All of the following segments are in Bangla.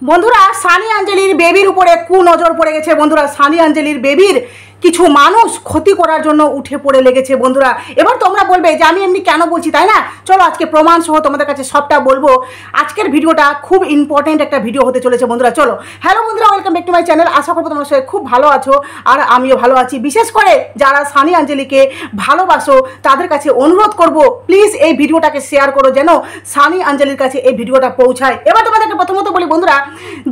বন্ধুরা সানি আঞ্জলির বেবির উপরে কুনজর পড়ে গেছে। বন্ধুরা সানি আঞ্জলির বেবির কিছু মানুষ ক্ষতি করার জন্য উঠে পড়ে লেগেছে। বন্ধুরা এবার তোমরা বলবে যে আমি এমনি কেন বলছি, তাই না? চলো আজকে প্রমাণ সহ তোমাদের কাছে সবটা বলবো। আজকের ভিডিওটা খুব ইম্পর্টেন্ট একটা ভিডিও হতে চলেছে। বন্ধুরা চলো, হ্যালো বন্ধুরা, welcome back to my channel. আশা করবো তোমরা সবাই খুব ভালো আছো আর আমিও ভালো আছি। বিশেষ করে যারা সানি আঞ্জলিকে ভালোবাসো তাদের কাছে অনুরোধ করব, প্লিজ এই ভিডিওটাকে শেয়ার করো যেন সানি আঞ্জলির কাছে এই ভিডিওটা পৌঁছায়। এবার তোমাদেরকে প্রথমত বলি বন্ধুরা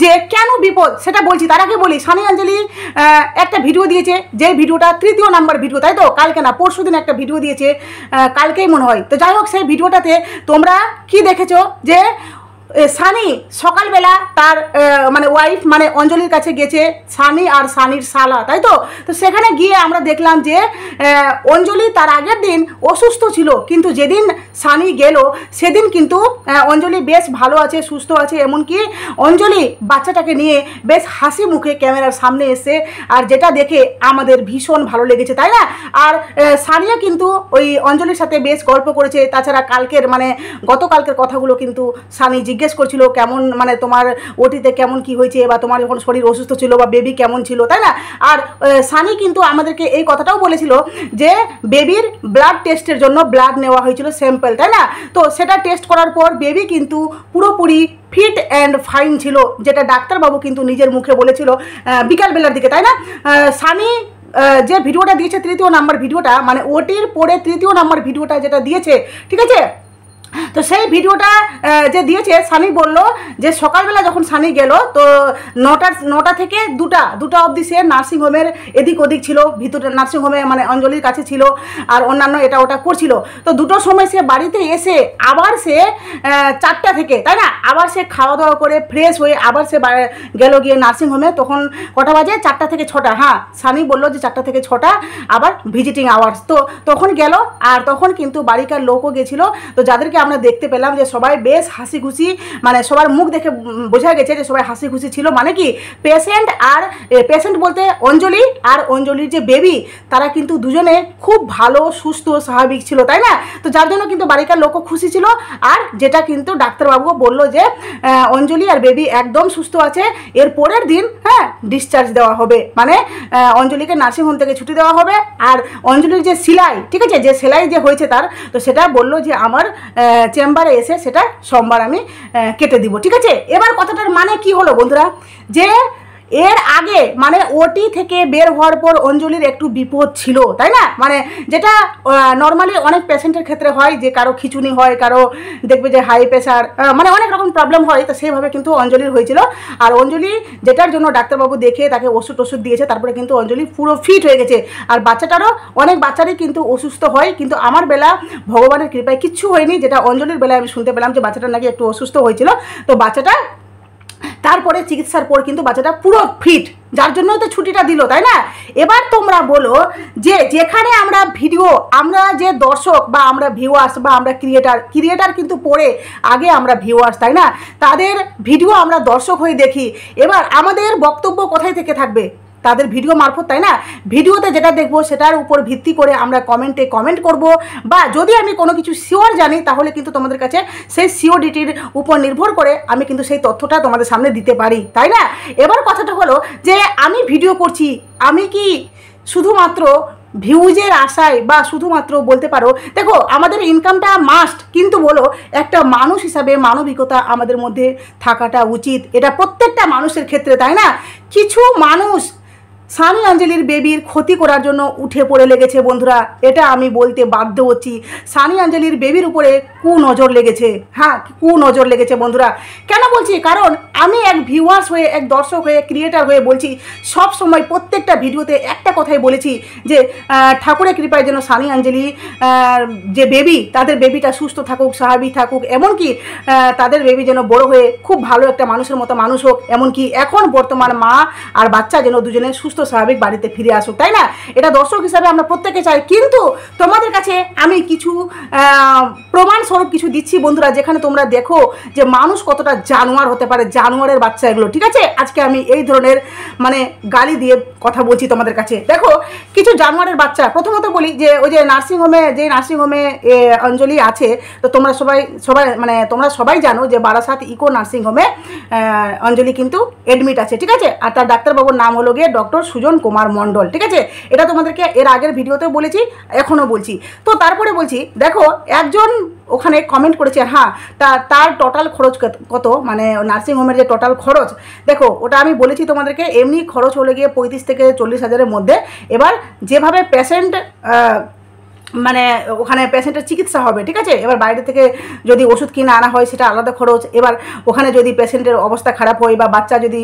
যে কেন বিপদ সেটা বলছি, তার আগে বলি সানি আঞ্জলি একটা ভিডিও দিয়েছে, যে ভিডিওটা তৃতীয় নাম্বার ভিডিও, তাই তো? কালকে না পরশু দিন একটা ভিডিও দিয়েছে, কালকেই মনে হয়। তো যাই হোক, সেই ভিডিওটাতে তোমরা কি দেখেছো যে সানি সকালবেলা তার মানে ওয়াইফ মানে অঞ্জলির কাছে গেছে, সানি আর সানির শালা, তাই তো? তো সেখানে গিয়ে আমরা দেখলাম যে অঞ্জলি তার আগের দিন অসুস্থ ছিল, কিন্তু যেদিন সানি গেল সেদিন কিন্তু অঞ্জলি বেশ ভালো আছে, সুস্থ আছে। এমনকি অঞ্জলি বাচ্চাটাকে নিয়ে বেশ হাসি মুখে ক্যামেরার সামনে এসে, আর যেটা দেখে আমাদের ভীষণ ভালো লেগেছে, তাই না? আর সানিয়া কিন্তু ওই অঞ্জলির সাথে বেশ গল্প করেছে। তাছাড়া কালকের মানে গতকালকের কথাগুলো কিন্তু সানি জিজ্ঞেস করছিল, কেমন মানে তোমার ওটিতে কেমন কি হয়েছে, বা তোমার যখন শরীর অসুস্থ ছিল বা বেবি কেমন ছিল, তাই না? আর সানি কিন্তু আমাদেরকে এই কথাটাও বলেছিল যে বেবির ব্লাড টেস্টের জন্য ব্লাড নেওয়া হয়েছিল স্যাম্পল, তাই না? তো সেটা টেস্ট করার পর বেবি কিন্তু পুরোপুরি ফিট অ্যান্ড ফাইন ছিল, যেটা ডাক্তারবাবু কিন্তু নিজের মুখে বলেছিল বিকালবেলার দিকে, তাই না? সানি যে ভিডিওটা দিয়েছে তৃতীয় নাম্বার ভিডিওটা, মানে ওটির পরে তৃতীয় নাম্বার ভিডিওটা যেটা দিয়েছে, ঠিক আছে? তো সেই ভিডিওটা যে দিয়েছে, সানি বলল যে সকালবেলা যখন সানি গেল তো নটা থেকে দুটা অবধি সে নার্সিংহোমের এদিক ওদিক ছিল, ভিতরে নার্সিংহোমে মানে অঞ্জলির কাছে ছিল, আর অন্যান্য এটা ওটা করছিল। তো দুটোর সময় সে বাড়িতে এসে আবার সে 4টা থেকে, তাই না, আবার সে খাওয়া দাওয়া করে ফ্রেশ হয়ে আবার সে গেল গিয়ে নার্সিংহোমে। তখন কটা বাজে? 4টা থেকে 6টা। হ্যাঁ, সানি বললো যে 4টা থেকে 6টা আবার ভিজিটিং আওয়ার্স। তো তখন গেল, আর তখন কিন্তু বাড়িকার লোকও গেছিলো। তো যাদেরকে আমরা দেখতে পেলাম যে সবাই বেশ হাসি খুশি, মানে সবার মুখ দেখে বোঝা গেছে যে সবাই হাসি খুশি ছিল। মানে কি, পেশেন্ট বলতে অঞ্জলি আর অঞ্জলির যে বেবি, তারা কিন্তু দুজনে খুব ভালো সুস্থ স্বাভাবিক ছিল, তাই না? তো যার জন্য কিন্তু বাড়িকার লোকও খুশি ছিল। আর যেটা কিন্তু ডাক্তারবাবুও বললো যে অঞ্জলি আর বেবি একদম সুস্থ আছে, এর পরের দিন হ্যাঁ ডিসচার্জ দেওয়া হবে, মানে অঞ্জলিকে নার্সিংহোম থেকে ছুটি দেওয়া হবে। আর অঞ্জলির যে সেলাই, ঠিক আছে, যে সেলাই যে হয়েছে তার, তো সেটা বললো যে আমার চেম্বারে এসে সেটা সোমবার আমি কেটে দিব, ঠিক আছে? এবার কথাটার মানে কি হলো বন্ধুরা, যে এর আগে মানে ওটি থেকে বের হওয়ার পর অঞ্জলির একটু বিপদ ছিল, তাই না? মানে যেটা নর্মালি অনেক পেশেন্টের ক্ষেত্রে হয়, যে কারো খিঁচুনি হয়, কারো দেখবে যে হাই প্রেশার, মানে অনেক রকম প্রবলেম হয়। তো সেইভাবে কিন্তু অঞ্জলির হয়েছিল। আর অঞ্জলি যেটার জন্য ডাক্তারবাবু দেখে তাকে ওষুধ দিয়েছে, তারপরে কিন্তু অঞ্জলি পুরো ফিট হয়ে গেছে। আর বাচ্চাটারও অনেক বাচ্চারই কিন্তু অসুস্থ হয়, কিন্তু আমার বেলা ভগবানের কৃপায় কিচ্ছু হয়নি। যেটা অঞ্জলির বেলায় আমি শুনতে পেলাম যে বাচ্চাটা নাকি একটু অসুস্থ হয়েছিল, তো বাচ্চাটা তারপরে চিকিৎসার পর কিন্তু বাচ্চাটা পুরো ফিট, যার জন্য তো ছুটিটা দিল, তাই না? এবার তোমরা বলো যে যেখানে আমরা ভিডিও, আমরা যে দর্শক বা আমরা ভিউয়ার্স বা আমরা ক্রিয়েটার কিন্তু পরে আগে আমরা ভিউয়ার্স, তাই না? তাদের ভিডিও আমরা দর্শক হয়ে দেখি। এবার আমাদের বক্তব্য কোথায় থেকে থাকবে? তাদের ভিডিও মারফত, তাই না? ভিডিওতে যেটা দেখবো সেটার উপর ভিত্তি করে আমরা কমেন্ট করব, বা যদি আমি কোনো কিছু শিওর জানি তাহলে কিন্তু তোমাদের কাছে সেই সিওরিটির উপর নির্ভর করে আমি কিন্তু সেই তথ্যটা তোমাদের সামনে দিতে পারি, তাই না? এবার কথাটা হলো যে আমি ভিডিও করছি, আমি কি শুধুমাত্র ভিউজের আশায়, বা শুধুমাত্র বলতে পারো দেখো আমাদের ইনকামটা মাস্ট, কিন্তু বলো একটা মানুষ হিসাবে মানবিকতা আমাদের মধ্যে থাকাটা উচিত, এটা প্রত্যেকটা মানুষের ক্ষেত্রে, তাই না? কিছু মানুষ সানি আঞ্জলির বেবির ক্ষতি করার জন্য উঠে পড়ে লেগেছে বন্ধুরা, এটা আমি বলতে বাধ্য হচ্ছি। সানি আঞ্জলির বেবির উপরে কুনজর লেগেছে, হ্যাঁ কুনজর লেগেছে বন্ধুরা। কেন বলছি? কারণ আমি এক ভিউয়ার্স হয়ে, এক দর্শক হয়ে, ক্রিয়েটার হয়ে বলছি, সব সময় প্রত্যেকটা ভিডিওতে একটা কথাই বলেছি যে ঠাকুরের কৃপায় যেন সানি আঞ্জলি যে বেবি, তাদের বেবিটা সুস্থ থাকুক, স্বাভাবিক থাকুক, এমনকি তাদের বেবি যেন বড় হয়ে খুব ভালো একটা মানুষের মতো মানুষ হোক, এমনকি এখন বর্তমান মা আর বাচ্চা যেন দুজনে সুস্থ স্বাভাবিক বাড়িতে ফিরে আসুক, তাই না? এটা দর্শক হিসাবে আমরা প্রত্যেকে চাই। কিন্তু তোমাদের কাছে আমি কিছু প্রমাণস্বরূপ কিছু দিচ্ছি বন্ধুরা, যেখানে তোমরা দেখো যে মানুষ কতটা জানোয়ার হতে পারে, জানোয়ারের বাচ্চা এগুলো, ঠিক আছে? আজকে আমি এই ধরনের মানে গালি দিয়ে কথা বলছি তোমাদের কাছে। দেখো কিছু জানোয়ারের বাচ্চা, প্রথমত বলি যে ওই যে নার্সিংহোমে অঞ্জলি আছে, তো তোমরা সবাই মানে তোমরা সবাই জানো যে বারাসাত ইকো নার্সিংহোমে অঞ্জলি কিন্তু অ্যাডমিট আছে, ঠিক আছে? আর তার ডাক্তারবাবুর নাম হলো গিয়ে ডক্টর সুজন কুমার মণ্ডল, ঠিক আছে? এটা তোমাদেরকে এর আগের ভিডিওতেও বলেছি, এখনও বলছি। তো তারপরে বলছি, দেখো একজন ওখানে কমেন্ট করেছে, হ্যাঁ তার টোটাল খরচ কত, মানে নার্সিংহোমের যে টোটাল খরচ, দেখো ওটা আমি বলেছি তোমাদেরকে, এমনি খরচ হলে গিয়ে 35 থেকে 40 হাজারের মধ্যে। এবার যেভাবে পেশেন্ট মানে ওখানে পেশেন্টের চিকিৎসা হবে, ঠিক আছে? এবার বাইরে থেকে যদি ওষুধ কিনে আনা হয় সেটা আলাদা খরচ। এবার ওখানে যদি পেশেন্টের অবস্থা খারাপ হয় বা বাচ্চা যদি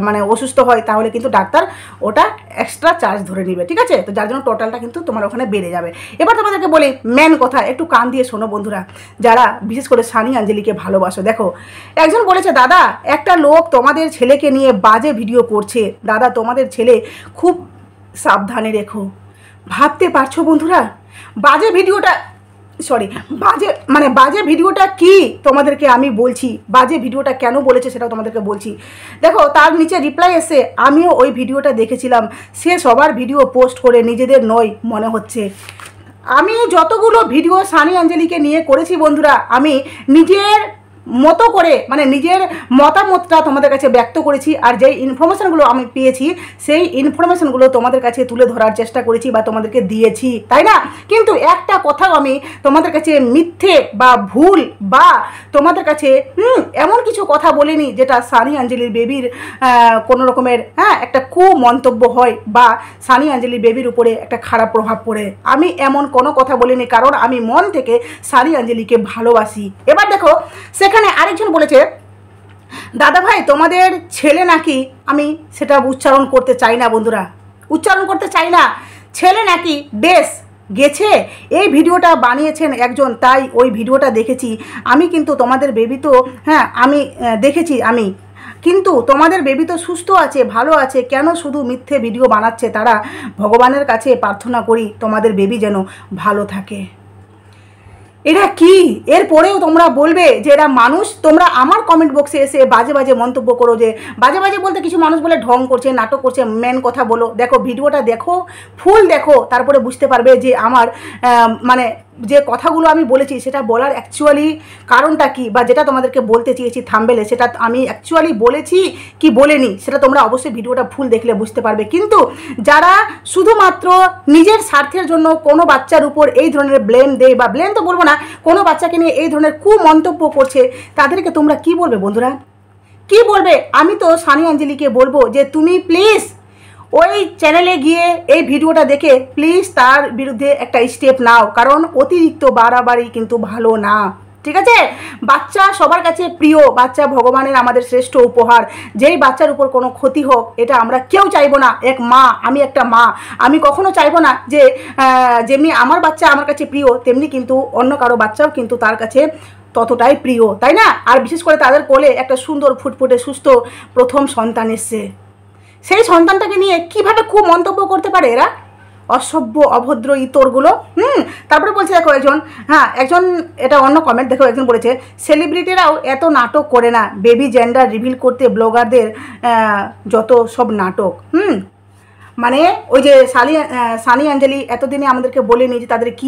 মানে অসুস্থ হয়, তাহলে কিন্তু ডাক্তার ওটা এক্সট্রা চার্জ ধরে নেবে, ঠিক আছে? তো যার জন্য টোটালটা কিন্তু তোমার ওখানে বেড়ে যাবে। এবার তোমাদেরকে বলি মেন কথা, একটু কান দিয়ে শোনো বন্ধুরা, যারা বিশেষ করে সানি আঞ্জলিকে ভালোবাসো। দেখো একজন বলেছে, দাদা একটা লোক তোমাদের ছেলেকে নিয়ে বাজে ভিডিও করছে, দাদা তোমাদের ছেলে খুব সাবধানে রেখো। ভাবতে পারছো বন্ধুরা বাজে ভিডিওটা কি তোমাদেরকে আমি বলছি, বাজে ভিডিওটা কেন বলেছে সেটাও তোমাদেরকে বলছি। দেখো তার নিচে রিপ্লাই এসে, আমিও ওই ভিডিওটা দেখেছিলাম, সে সবার ভিডিও পোস্ট করে নিজেদের নয় মনে হচ্ছে। আমি যতগুলো ভিডিও সানি আঞ্জলিকে নিয়ে করেছি বন্ধুরা, আমি নিজের মতো করে মানে নিজের মতামতটা তোমাদের কাছে ব্যক্ত করেছি, আর যেই ইনফরমেশানগুলো আমি পেয়েছি সেই ইনফরমেশানগুলো তোমাদের কাছে তুলে ধরার চেষ্টা করেছি বা তোমাদেরকে দিয়েছি, তাই না? কিন্তু একটা কথাও আমি তোমাদের কাছে মিথ্যে বা ভুল বা তোমাদের কাছে এমন কিছু কথা বলিনি যেটা সানি আঞ্জলির বেবির কোনো রকমের একটা কুমন্তব্য হয় বা সানি আঞ্জলির বেবির উপরে একটা খারাপ প্রভাব পড়ে। আমি এমন কোনো কথা বলিনি, কারণ আমি মন থেকে সানি আঞ্জলিকে ভালোবাসি। এবার দেখো সেখানে আরেকজন বলেছে, দাদা ভাই তোমাদের ছেলে নাকি, আমি সেটা উচ্চারণ করতে চাই না বন্ধুরা, উচ্চারণ করতে চাই না, ছেলে নাকি দেশ গেছে। এই ভিডিওটা বানিয়েছেন একজন, তাই ওই ভিডিওটা দেখেছি আমি। কিন্তু তোমাদের বেবি তো আমি দেখেছি আমি, কিন্তু তোমাদের বেবি তো সুস্থ আছে, ভালো আছে, কেন শুধু মিথ্যে ভিডিও বানাচ্ছে তারা? ভগবানের কাছে প্রার্থনা করি তোমাদের বেবি যেন ভালো থাকে। এরা কি এরপরেও তোমরা বলবে যে এরা মানুষ? তোমরা আমার কমেন্ট বক্সে এসে বাজে বাজে মন্তব্য করো, যে বাজে বাজে বলতে কিছু মানুষ বলে ঢং করছে, নাটক করছে, মেন কথা বলো। দেখো ভিডিওটা দেখো, ফুল দেখো, তারপরে বুঝতে পারবে যে আমার মানে যে কথাগুলো আমি বলেছি সেটা বলার অ্যাকচুয়ালি কারণটা কি, বা যেটা তোমাদেরকে বলতে চেয়েছি থাম্বনেলে সেটা আমি অ্যাকচুয়ালি বলেছি কি বলিনি, সেটা তোমরা অবশ্যই ভিডিওটা ফুল দেখলে বুঝতে পারবে। কিন্তু যারা শুধুমাত্র নিজের স্বার্থের জন্য কোনো বাচ্চার উপর এই ধরনের ব্লেম দেয়, বা ব্লেম তো বলবো না, কোনো বাচ্চাকে নিয়ে এই ধরনের কুমন্তব্য করছে, তাদেরকে তোমরা কি বলবে বন্ধুরা? কি বলবে? আমি তো সানি আঞ্জলিকে বলবো যে তুমি প্লিজ ওই চ্যানেলে গিয়ে এই ভিডিওটা দেখে প্লিজ তার বিরুদ্ধে একটা স্টেপ নাও, কারণ অতিরিক্ত বাড়াবাড়ি কিন্তু ভালো না, ঠিক আছে? বাচ্চা সবার কাছে প্রিয়, বাচ্চা ভগবানের আমাদের শ্রেষ্ঠ উপহার। যেই বাচ্চার উপর কোনো ক্ষতি হোক এটা আমরা কেউ চাইবো না। এক মা, আমি একটা মা, আমি কখনো চাইবো না যে যেমনি আমার বাচ্চা আমার কাছে প্রিয়, তেমনি কিন্তু অন্য কারো বাচ্চাও কিন্তু তার কাছে ততটাই প্রিয়, তাই না? আর বিশেষ করে তাদের কোলে একটা সুন্দর ফুটফুটে সুস্থ প্রথম সন্তান এসছে, সেই সন্তানটাকে নিয়ে কিভাবে খুব মন্তব্য করতে পারে এরা? অসভ্য অভদ্র ইতরগুলো। তারপরে বলছে দেখো একজন এটা অন্য কমেন্ট, দেখো একজন বলেছে, সেলিব্রিটিরাও এত নাটক করে না, বেবি জেন্ডার রিভিল করতে ব্লগারদের যত সব নাটক। মানে ওই যে সানি আঞ্জলি এতদিনে আমাদেরকে বলেনি যে তাদের কি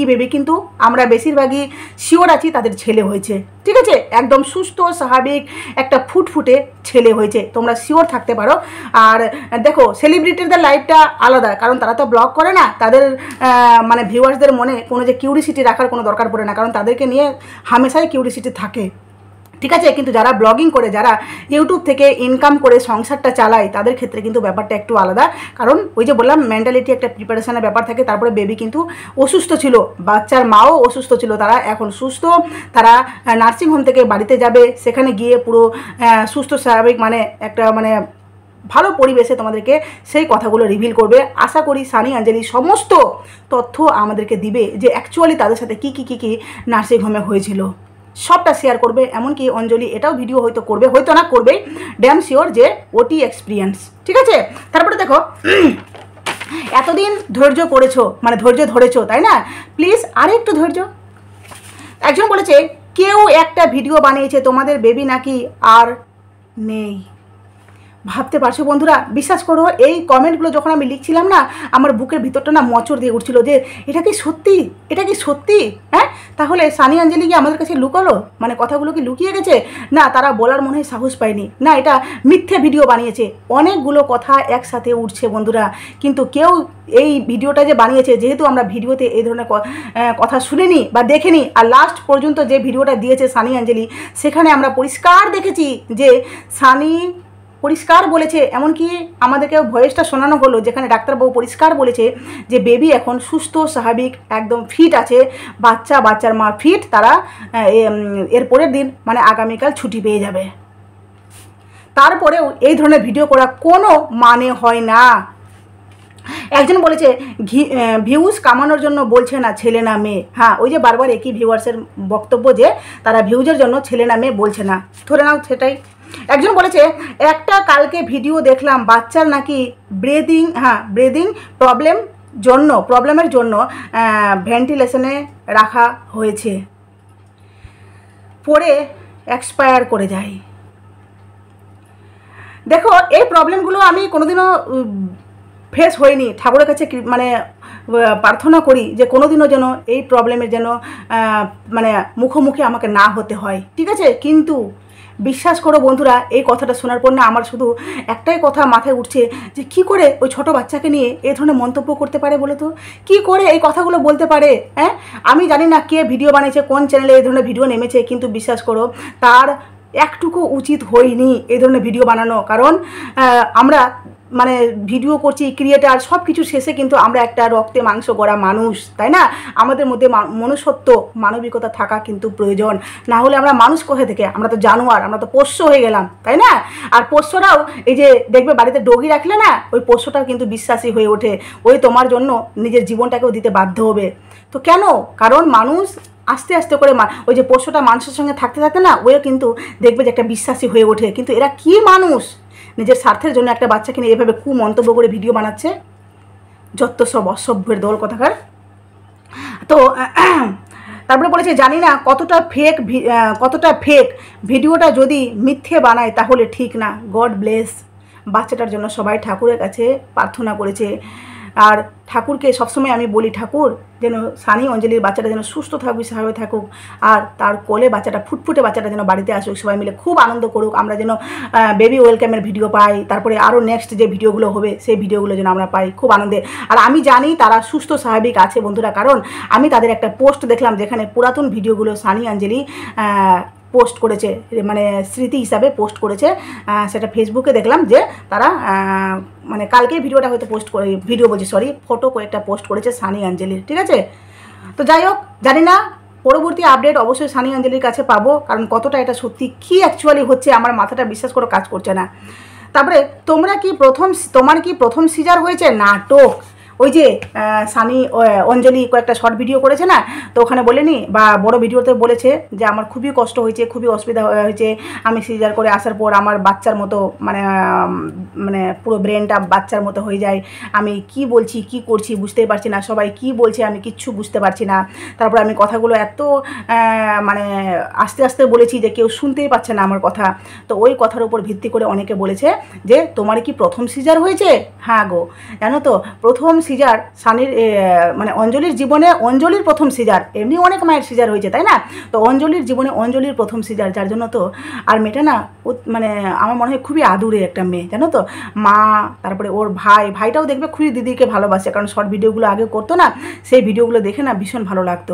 বেবি, কিন্তু আমরা বেশিরভাগই শিওর আছি তাদের ছেলে হয়েছে, ঠিক আছে? একদম সুস্থ স্বাভাবিক একটা ফুটফুটে ছেলে হয়েছে, তোমরা শিওর থাকতে পারো। আর দেখো সেলিব্রিটিদের লাইফটা আলাদা, কারণ তারা তো ব্লগ করে না, তাদের মানে ভিউয়ার্সদের মনে কোনো যে কিউরিসিটি রাখার কোনো দরকার পড়ে না, কারণ তাদেরকে নিয়ে হামেশাই কিউরিসিটি থাকে, ঠিক আছে? কিন্তু যারা ব্লগিং করে, যারা ইউটিউব থেকে ইনকাম করে সংসারটা চালায়, তাদের ক্ষেত্রে কিন্তু ব্যাপারটা একটু আলাদা। কারণ ওই যে বললাম মেন্টালিটি একটা প্রিপারেশনের ব্যাপার থাকে। তারপরে বেবি কিন্তু অসুস্থ ছিল, বাচ্চার মাও অসুস্থ ছিল, তারা এখন সুস্থ, তারা নার্সিংহোম থেকে বাড়িতে যাবে, সেখানে গিয়ে পুরো সুস্থ স্বাভাবিক মানে একটা মানে ভালো পরিবেশে তোমাদেরকে সেই কথাগুলো রিভিল করবে। আশা করি সানি আঞ্জলি সমস্ত তথ্য আমাদেরকে দিবে যে অ্যাকচুয়ালি তাদের সাথে কী নার্সিংহোমে হয়েছিল। সবটা শেয়ার করবে, এমনকি অঞ্জলি এটাও ভিডিও হয়তো করবে, হয়তো না করবেই, ড্যাম শিওর, যে ওটি এক্সপিরিয়েন্স। ঠিক আছে, তারপরে দেখো এতদিন ধৈর্য করেছো, মানে ধৈর্য ধরেছো, তাই না? প্লিজ আরে একটু ধৈর্য। একজন বলেছে কেউ একটা ভিডিও বানিয়েছে তোমাদের বেবি নাকি আর নেই। ভাবতে পারছো বন্ধুরা? বিশ্বাস করো, এই কমেন্টগুলো যখন আমি লিখছিলাম না, আমার বুকের ভিতরটা না মোচড় দিয়ে উঠছিল যে এটা কি সত্যি, এটা কি সত্যি? হ্যাঁ, তাহলে সানি আঞ্জলি কি আমাদের কাছে লুকালো, মানে কথাগুলো কি লুকিয়ে গেছে? না, তারা বলার মনে হয় সাহস পায়নি, না এটা মিথ্যে ভিডিও বানিয়েছে। অনেকগুলো কথা একসাথে উঠছে বন্ধুরা, কিন্তু কেউ এই ভিডিওটা যে বানিয়েছে, যেহেতু আমরা ভিডিওতে এই ধরনের কথা শুনিনি বা দেখিনি, আর লাস্ট পর্যন্ত যে ভিডিওটা দিয়েছে সানি আঞ্জলি, সেখানে আমরা পরিষ্কার দেখেছি যে সানি পরিষ্কার বলেছে, এমনকি আমাদেরকে ভয়েসটা শোনানো হলো যেখানে ডাক্তারবাবু পরিষ্কার বলেছে যে বেবি এখন সুস্থ স্বাভাবিক একদম ফিট আছে, বাচ্চার মা ফিট, তারা এর পরের দিন মানে আগামীকাল ছুটি পেয়ে যাবে। তারপরেও এই ধরনের ভিডিও করা কোনো মানে হয় না। একজন বলেছে ভিউজ কামানোর জন্য বলছে না ছেলে না মেয়ে। হ্যাঁ, ওই যে বারবার একই ভিউয়ার্সের বক্তব্য যে তারা ভিউজের জন্য ছেলে না মেয়ে বলছে না, ধরে নাও সেটাই। একজন বলেছে একটা কালকে ভিডিও দেখলাম বাচ্চার নাকি ব্রেদিং প্রবলেমের জন্য ভেন্টিলেশনে রাখা হয়েছে, পরে এক্সপায়ার করে যায়। দেখো, এই প্রবলেমগুলো আমি কোনোদিনও ফেস হয়নি। ঠাকুরের কাছে মানে প্রার্থনা করি যে কোনোদিনও যেন এই প্রবলেমের যেন মানে মুখোমুখি আমাকে না হতে হয়, ঠিক আছে? কিন্তু বিশ্বাস করো বন্ধুরা, এই কথাটা শোনার পর না আমার শুধু একটাই কথা মাথায় উঠছে যে কি করে ওই ছোট বাচ্চাকে নিয়ে এই ধরনের মন্তব্য করতে পারে বলো তো? কি করে এই কথাগুলো বলতে পারে? হ্যাঁ, আমি জানি না কে ভিডিও বানিয়েছে, কোন চ্যানেলে এই ধরনের ভিডিও নেমেছে, কিন্তু বিশ্বাস করো তার একটুকু উচিত হয়নি এই ধরনের ভিডিও বানানো। কারণ আমরা মানে ভিডিও করছি, ক্রিয়েটার, সব কিছু শেষে কিন্তু আমরা একটা রক্তে মাংস গড়া মানুষ, তাই না? আমাদের মধ্যে মনুষ্যত্ব, মানবিকতা থাকা কিন্তু প্রয়োজন। না হলে আমরা মানুষ কোথা থেকে? আমরা তো জানোয়ার, আমরা তো পোষ্য হয়ে গেলাম, তাই না? আর পোষ্যরাও এই যে দেখবে বাড়িতে ডগি রাখলে না, ওই পোষ্যটাও কিন্তু বিশ্বাসী হয়ে ওঠে, ওই তোমার জন্য নিজের জীবনটাকেও দিতে বাধ্য হবে। তো কেন? কারণ মানুষ আস্তে আস্তে করে ওই যে পোষ্যটা মানুষের সঙ্গে থাকতে থাকতে না, ওও কিন্তু দেখবে যে একটা বিশ্বাসী হয়ে ওঠে। কিন্তু এরা কি মানুষ? নিজের স্বার্থের জন্য একটা বাচ্চাকে নিয়ে এভাবে মন্তব্য করে ভিডিও বানাচ্ছে, যত সব অসভ্যের দল কথাকার। তো তারপরে বলেছে জানি না কতটা ফেক ভিডিওটা যদি মিথ্যে বানায় তাহলে ঠিক না। God bless. বাচ্চাটার জন্য সবাই ঠাকুরের কাছে প্রার্থনা করেছে। আর ঠাকুরকে সবসময় আমি বলি, ঠাকুর যেন সানি অঞ্জলির বাচ্চাটা যেন সুস্থ থাকুক, স্বাভাবিক থাকুক, আর তার কোলে বাচ্চাটা ফুটফুটে বাচ্চাটা যেন বাড়িতে আসুক, সবাই মিলে খুব আনন্দ করুক, আমরা যেন বেবি ওয়েলকামের ভিডিও পাই, তারপরে আরও নেক্সট যে ভিডিওগুলো হবে সেই ভিডিওগুলো যেন আমরা পাই খুব আনন্দে। আর আমি জানি তারা সুস্থ স্বাভাবিক আছে বন্ধুরা, কারণ আমি তাদের একটা পোস্ট দেখলাম যেখানে পুরাতন ভিডিওগুলো সানি অঞ্জলি পোস্ট করেছে, মানে স্মৃতি হিসাবে পোস্ট করেছে, সেটা ফেসবুকে দেখলাম যে তারা মানে কালকেই ভিডিওটা হয়তো পোস্ট করে, ফটো কয়েকটা পোস্ট করেছে সানি অঞ্জলির, ঠিক আছে? তো যাই হোক, জানি না পরবর্তী আপডেট অবশ্যই সানি অঞ্জলির কাছে পাবো, কারণ কতটা এটা সত্যি কী অ্যাকচুয়ালি হচ্ছে আমার মাথাটা বিশ্বাস করে কাজ করছে না। তারপরে তোমার কি প্রথম সিজার হয়েছে? নাটক। ওই যে সানি অঞ্জলি কয়েকটা শর্ট ভিডিও করেছে না, তো ওখানে বলেনি বা বড় ভিডিওতে বলেছে যে আমার খুবই কষ্ট হয়েছে, খুবই অসুবিধা হয়েছে, আমি সিজার করে আসার পর আমার বাচ্চার মতো মানে পুরো ব্রেনটা বাচ্চার মতো হয়ে যায়, আমি কি বলছি কি করছি বুঝতেই পারছি না, সবাই কি বলছে আমি কিচ্ছু বুঝতে পারছি না। তারপর আমি কথাগুলো এত মানে আস্তে আস্তে বলেছি যে কেউ শুনতেই পাচ্ছে না আমার কথা। তো ওই কথার উপর ভিত্তি করে অনেকে বলেছে যে তোমার কি প্রথম সিজার হয়েছে? হ্যাঁ গো, জানো তো প্রথম সিজার সানির মানে অঞ্জলির জীবনে অঞ্জলির প্রথম সিজার, এমনি অনেক মায়ের সিজার হয়েছে তাই না? তো অঞ্জলির জীবনে অঞ্জলির প্রথম সিজার, যার জন্য তো আর মেয়েটা না মানে আমার মনে হয় খুবই আদুরে একটা মেয়ে, জানো তো? মা, তারপরে ওর ভাইটাও দেখবে খুবই দিদিকে ভালোবাসে, কারণ শর্ট ভিডিওগুলো আগে করতো না, সেই ভিডিওগুলো দেখে না ভীষণ ভালো লাগতো।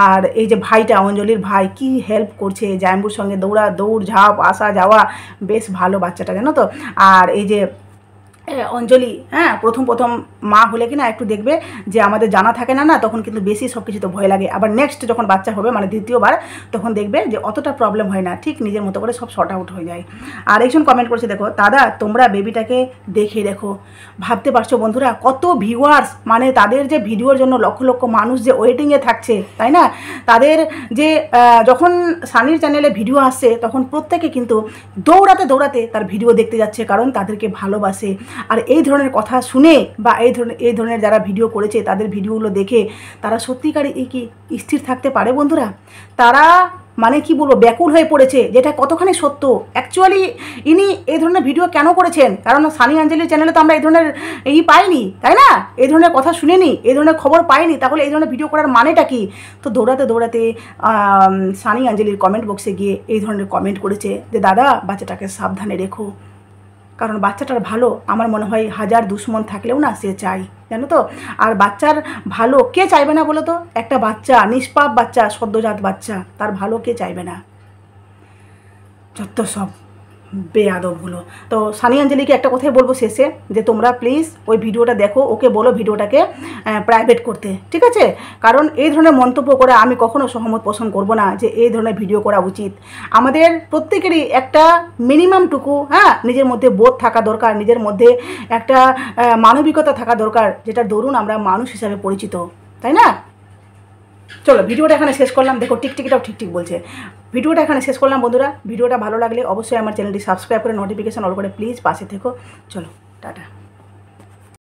আর এই যে ভাইটা, অঞ্জলির ভাই কি হেল্প করছে জায়ম্বুর সঙ্গে, দৌড় ঝাঁপ আসা যাওয়া, বেশ ভালো বাচ্চাটা, জানো তো? আর এই যে অঞ্জলি হ্যাঁ প্রথম মা হলে কি না একটু দেখবে যে আমাদের জানা থাকে না না, তখন কিন্তু বেশি সব কিছুতে ভয় লাগে। আবার নেক্সট যখন বাচ্চা হবে মানে দ্বিতীয়বার, তখন দেখবে যে অতটা প্রবলেম হয় না, ঠিক নিজের মতো করে সব শর্ট আউট হয়ে যায়। আর একজন কমেন্ট করছে, দেখো দাদা তোমরা বেবিটাকে দেখে দেখো। ভাবতে পারছো বন্ধুরা, কত ভিউয়ার্স, মানে তাদের যে ভিডিওর জন্য লক্ষ লক্ষ মানুষ যে ওয়েটিংয়ে থাকছে, তাই না? তাদের যে যখন সানির চ্যানেলে ভিডিও আসছে তখন প্রত্যেকে কিন্তু দৌড়াতে তার ভিডিও দেখতে যাচ্ছে, কারণ তাদেরকে ভালোবাসে। আর এই ধরনের কথা শুনে বা এই ধরনের যারা ভিডিও করেছে তাদের ভিডিওগুলো দেখে তারা সত্যিকারই কি স্থির থাকতে পারে বন্ধুরা? তারা মানে কি বলবো, ব্যাকুল হয়ে পড়েছে, যেটা কতখানি সত্য। অ্যাকচুয়ালি ইনি এই ধরনের ভিডিও কেন করেছেন? কারণ সানি আঞ্জলির চ্যানেলে তো আমরা এই ধরনের পাইনি, তাই না? এই ধরনের কথা শুনিনি, এই ধরনের খবর পাইনি, তাহলে এই ধরনের ভিডিও করার মানেটা কি? তো দৌড়াতে সানি আঞ্জলির কমেন্ট বক্সে গিয়ে এই ধরনের কমেন্ট করেছে যে দাদা বাচ্চাটাকে সাবধানে রেখো, কারণ বাচ্চাটার ভালো আমার মনে হয় হাজার দুশ্মন থাকলেও না সে চাই, জানো তো। আর বাচ্চার ভালো কে চাইবে না বলো তো? একটা বাচ্চা, নিষ্পাপ বাচ্চা, সদ্যজাত বাচ্চা, তার ভালো কে চাইবে না? যত সব বেয়াদবগুলো। তো সানি আঞ্জলিকে একটা কথাই বলবো শেষে, যে তোমরা প্লিজ ওই ভিডিওটা দেখো, ওকে বলো ভিডিওটাকে প্রাইভেট করতে, ঠিক আছে? কারণ এই ধরনের মন্তব্য করে আমি কখনো সহমত পোষণ করব না যে এই ধরনের ভিডিও করা উচিত। আমাদের প্রত্যেকেরই একটা মিনিমামটুকু নিজের মধ্যে বোধ থাকা দরকার, নিজের মধ্যে একটা মানবিকতা থাকা দরকার, যেটা দরুন আমরা মানুষ হিসাবে পরিচিত, তাই না? চলো ভিডিওটা এখানে শেষ করলাম। দেখো টিকটিকিটাও ঠিক বলছে। ভিডিওটা এখানে শেষ করলাম বন্ধুরা। ভিডিওটা ভালো লাগলে অবশ্যই আমার চ্যানেলটি সাবস্ক্রাইব করে নোটিফিকেশান অল করে প্লিজ পাশে থেকো। চলো টাটা।